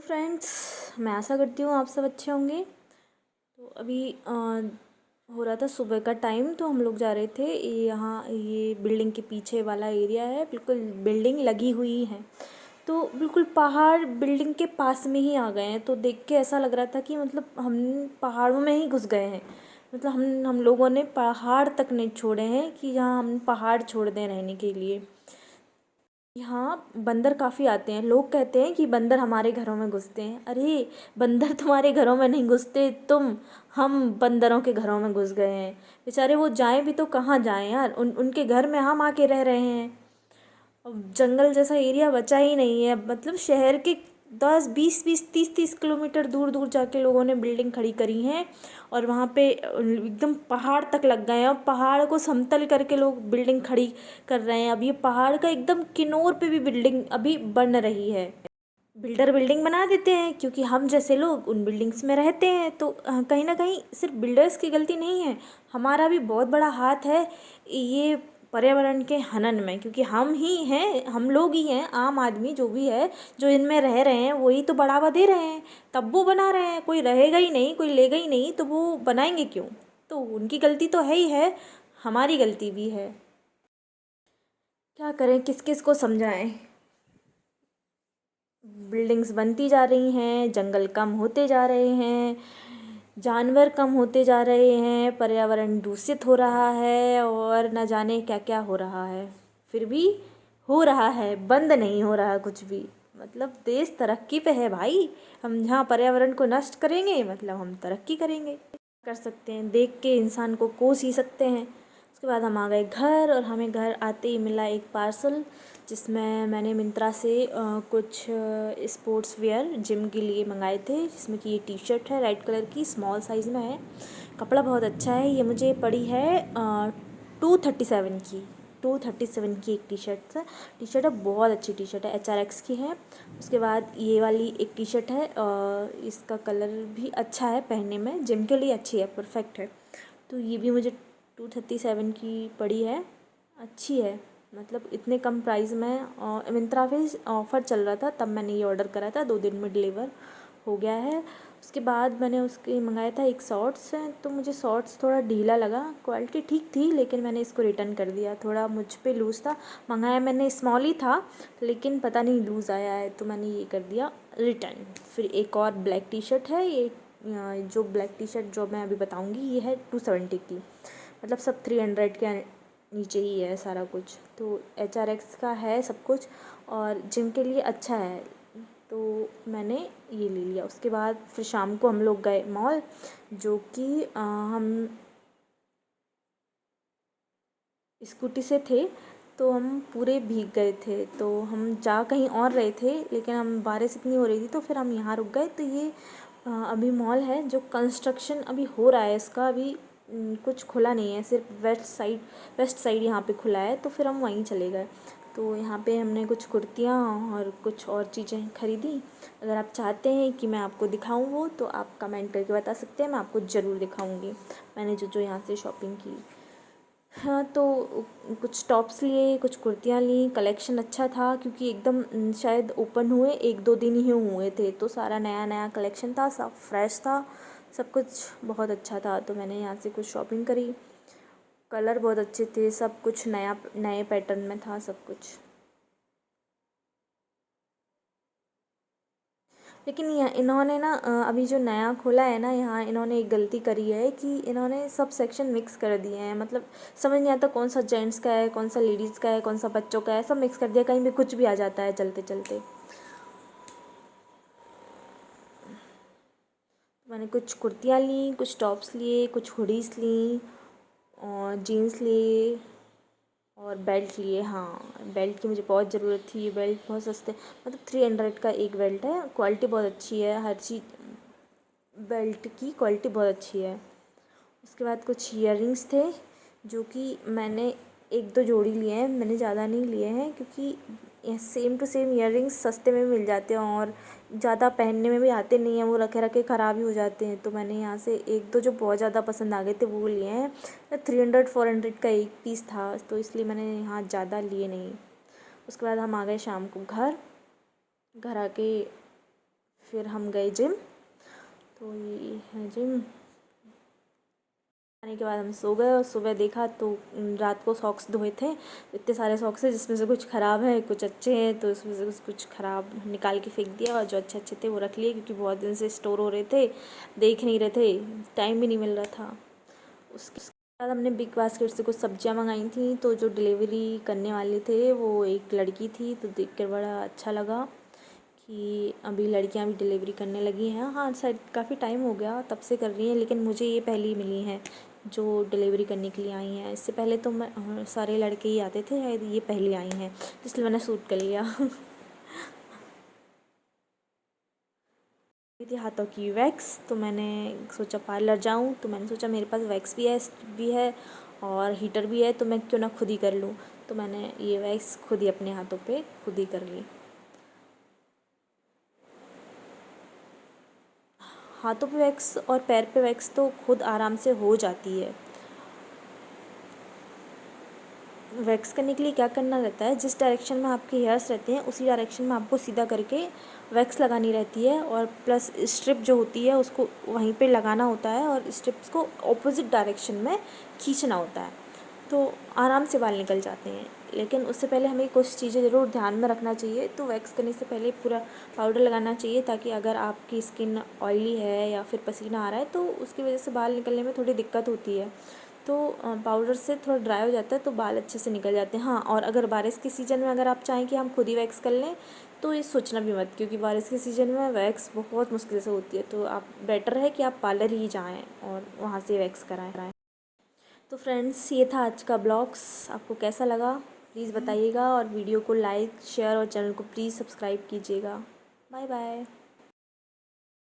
Friends, मैं आशा करती हूँ आप सब अच्छे होंगे। तो अभी हो रहा था सुबह का टाइम, तो हम लोग जा रहे थे यहाँ, ये बिल्डिंग के पीछे वाला एरिया है, बिल्कुल बिल्डिंग लगी हुई है। तो बिल्कुल पहाड़ बिल्डिंग के पास में ही आ गए हैं। तो देख के ऐसा लग रहा था कि मतलब हम पहाड़ों में ही घुस गए हैं। मतलब हम लोगों ने पहाड़ तक नहीं छोड़े हैं कि जहाँ हम पहाड़ छोड़ दें रहने के लिए। यहाँ बंदर काफ़ी आते हैं। लोग कहते हैं कि बंदर हमारे घरों में घुसते हैं। अरे, बंदर तुम्हारे घरों में नहीं घुसते, हम बंदरों के घरों में घुस गए हैं। बेचारे वो जाएं भी तो कहाँ जाएं यार, उनके घर में हम आके रह रहे हैं। अब जंगल जैसा एरिया बचा ही नहीं है। मतलब शहर के 10 20 20 30 30 किलोमीटर दूर दूर जाके लोगों ने बिल्डिंग खड़ी करी हैं, और वहाँ पे एकदम पहाड़ तक लग गए हैं। और पहाड़ को समतल करके लोग बिल्डिंग खड़ी कर रहे हैं। अब ये पहाड़ का एकदम किनार पे भी बिल्डिंग अभी बन रही है। बिल्डर बिल्डिंग बना देते हैं क्योंकि हम जैसे लोग उन बिल्डिंग्स में रहते हैं। तो कहीं ना कहीं सिर्फ बिल्डर्स की गलती नहीं है, हमारा भी बहुत बड़ा हाथ है ये पर्यावरण के हनन में। क्योंकि हम ही हैं, हम लोग ही हैं, आम आदमी जो भी है, जो इनमें रह रहे हैं, वही तो बढ़ावा दे रहे हैं, तब वो बना रहे हैं। कोई रहेगा ही नहीं, कोई लेगा ही नहीं, तो वो बनाएंगे क्यों? तो उनकी गलती तो है ही है, हमारी गलती भी है। क्या करें, किस किस को समझाएं। बिल्डिंग्स बनती जा रही हैं, जंगल कम होते जा रहे हैं, जानवर कम होते जा रहे हैं, पर्यावरण दूषित हो रहा है, और न जाने क्या क्या हो रहा है। फिर भी हो रहा है, बंद नहीं हो रहा कुछ भी। मतलब देश तरक्की पे है भाई। हम जहाँ पर्यावरण को नष्ट करेंगे, मतलब हम तरक्की करेंगे। कर सकते हैं, देख के इंसान को कोस ही सकते हैं। उसके बाद हम आ गए घर, और हमें घर आते ही मिला एक पार्सल, जिसमें मैंने मिंत्रा से कुछ स्पोर्ट्स वेयर जिम के लिए मंगाए थे। जिसमें कि ये टी शर्ट है, रेड कलर की, स्मॉल साइज़ में है। कपड़ा बहुत अच्छा है। ये मुझे पड़ी है 237 की। 237 की एक टी शर्ट है, बहुत अच्छी टी शर्ट है, HRX की है। उसके बाद ये वाली एक टी शर्ट है, इसका कलर भी अच्छा है, पहनने में जिम के लिए अच्छी है, परफेक्ट है। तो ये भी मुझे 237 की पड़ी है, अच्छी है। मतलब इतने कम प्राइस में, और मिंत्रा पे ऑफ़र चल रहा था, तब मैंने ये ऑर्डर करा था, 2 दिन में डिलीवर हो गया है। उसके बाद मैंने उसके मंगाया था एक शॉर्ट्स है, तो मुझे शॉर्ट्स थोड़ा ढीला लगा, क्वालिटी ठीक थी, लेकिन मैंने इसको रिटर्न कर दिया। थोड़ा मुझ पे लूज़ था, मंगाया मैंने स्मॉल ही था, लेकिन पता नहीं लूज़ आया है, तो मैंने ये कर दिया रिटर्न। फिर एक और ब्लैक टी शर्ट है, ये जो ब्लैक टी शर्ट जो मैं अभी बताऊँगी, ये है 270 की। मतलब सब 300 के नीचे ही है सारा कुछ। तो HRX का है सब कुछ, और जिम के लिए अच्छा है, तो मैंने ये ले लिया। उसके बाद फिर शाम को हम लोग गए मॉल, जो कि हम स्कूटी से थे, तो हम पूरे भीग गए थे। तो हम जा कहीं और रहे थे, लेकिन हम बारिश इतनी हो रही थी, तो फिर हम यहाँ रुक गए। तो ये अभी मॉल है जो कंस्ट्रक्शन अभी हो रहा है, इसका अभी कुछ खुला नहीं है, सिर्फ वेस्ट साइड यहाँ पे खुला है। तो फिर हम वहीं चले गए। तो यहाँ पे हमने कुछ कुर्तियाँ और कुछ और चीज़ें खरीदी। अगर आप चाहते हैं कि मैं आपको दिखाऊँ वो, तो आप कमेंट करके बता सकते हैं, मैं आपको ज़रूर दिखाऊँगी मैंने जो जो यहाँ से शॉपिंग की। हाँ, तो कुछ टॉप्स लिए, कुछ कुर्तियाँ ली। कलेक्शन अच्छा था, क्योंकि एकदम शायद ओपन हुए 1 2 दिन ही हुए थे, तो सारा नया नया कलेक्शन था, सब फ्रेश था, सब कुछ बहुत अच्छा था। तो मैंने यहाँ से कुछ शॉपिंग करी। कलर बहुत अच्छे थे, सब कुछ नया नए पैटर्न में था सब कुछ। लेकिन यह इन्होंने ना अभी जो नया खोला है ना, यहाँ इन्होंने एक गलती करी है कि इन्होंने सब सेक्शन मिक्स कर दिए हैं। मतलब समझ नहीं आता कौन सा जेंट्स का है, कौन सा लेडीज़ का है, कौन सा बच्चों का है, सब मिक्स कर दिया, कहीं भी कुछ भी आ जाता है चलते चलते। मैंने कुछ कुर्तियाँ ली, कुछ टॉप्स लिए, कुछ हुडीज़ ली, और जीन्स लिए, और बेल्ट लिए। हाँ, बेल्ट की मुझे बहुत ज़रूरत थी। ये बेल्ट बहुत सस्ते, मतलब 300 का एक बेल्ट है, क्वालिटी बहुत अच्छी है, हर चीज़ बेल्ट की क्वालिटी बहुत अच्छी है। उसके बाद कुछ ईयररिंग्स थे, जो कि मैंने 1 2 जोड़ी लिए हैं, मैंने ज़्यादा नहीं लिए हैं, क्योंकि सेम टू सेम ईयररिंग्स सस्ते में मिल जाते हैं, और ज़्यादा पहनने में भी आते नहीं हैं, वो रखे रखे ख़राब ही हो जाते हैं। तो मैंने यहाँ से 1 2 जो बहुत ज़्यादा पसंद आ गए थे वो लिए हैं। 300 400 का एक पीस था, तो इसलिए मैंने यहाँ ज़्यादा लिए नहीं। उसके बाद हम आ गए शाम को घर। घर आके फिर हम गए जिम। तो ये है जिम। आने के बाद हम सो गए और सुबह देखा तो रात को सॉक्स धोए थे। इतने सारे सॉक्स हैं जिसमें से कुछ ख़राब हैं कुछ अच्छे हैं, तो उसमें से कुछ ख़राब निकाल के फेंक दिया और जो अच्छे अच्छे थे वो रख लिए, क्योंकि बहुत दिन से स्टोर हो रहे थे, देख नहीं रहे थे, टाइम भी नहीं मिल रहा था। उसके बाद हमने बिग बास्केट से कुछ सब्जियां मंगाई थी। तो जो डिलीवरी करने वाले थे वो एक लड़की थी, तो देख कर बड़ा अच्छा लगा कि अभी लड़कियां भी डिलीवरी करने लगी हैं। हाँ, शायद काफ़ी टाइम हो गया तब से कर रही हैं, लेकिन मुझे ये पहली मिली हैं जो डिलीवरी करने के लिए आई हैं। इससे पहले तो मैं सारे लड़के ही आते थे, शायद ये पहली आई हैं, इसलिए मैंने सूट कर लिया। थी हाथों की वैक्स, तो मैंने सोचा पार्लर जाऊं, तो मैंने सोचा मेरे पास वैक्स भी है और हीटर भी है, तो मैं क्यों ना खुद ही कर लूं। तो मैंने ये वैक्स खुद ही अपने हाथों पे खुद ही कर ली। हाथों पे वैक्स और पैर पे वैक्स तो खुद आराम से हो जाती है। वैक्स करने के लिए क्या करना रहता है, जिस डायरेक्शन में आपके हेयर्स रहते हैं उसी डायरेक्शन में आपको सीधा करके वैक्स लगानी रहती है, और प्लस स्ट्रिप जो होती है उसको वहीं पे लगाना होता है और स्ट्रिप्स को ऑपोजिट डायरेक्शन में खींचना होता है, तो आराम से बाल निकल जाते हैं। लेकिन उससे पहले हमें कुछ चीज़ें ज़रूर ध्यान में रखना चाहिए। तो वैक्स करने से पहले पूरा पाउडर लगाना चाहिए, ताकि अगर आपकी स्किन ऑयली है या फिर पसीना आ रहा है तो उसकी वजह से बाल निकलने में थोड़ी दिक्कत होती है। तो पाउडर से थोड़ा ड्राई हो जाता है तो बाल अच्छे से निकल जाते हैं। हाँ, और अगर बारिश के सीज़न में अगर आप चाहें कि हम खुद ही वैक्स कर लें तो ये सोचना भी मत, क्योंकि बारिश के सीज़न में वैक्स बहुत मुश्किल से होती है। तो आप बेटर है कि आप पार्लर ही जाएँ और वहाँ से वैक्स कराएँ। तो फ्रेंड्स, ये था आज का ब्लॉग्स। आपको कैसा लगा प्लीज़ बताइएगा, और वीडियो को लाइक शेयर और चैनल को प्लीज़ सब्सक्राइब कीजिएगा। Bye bye.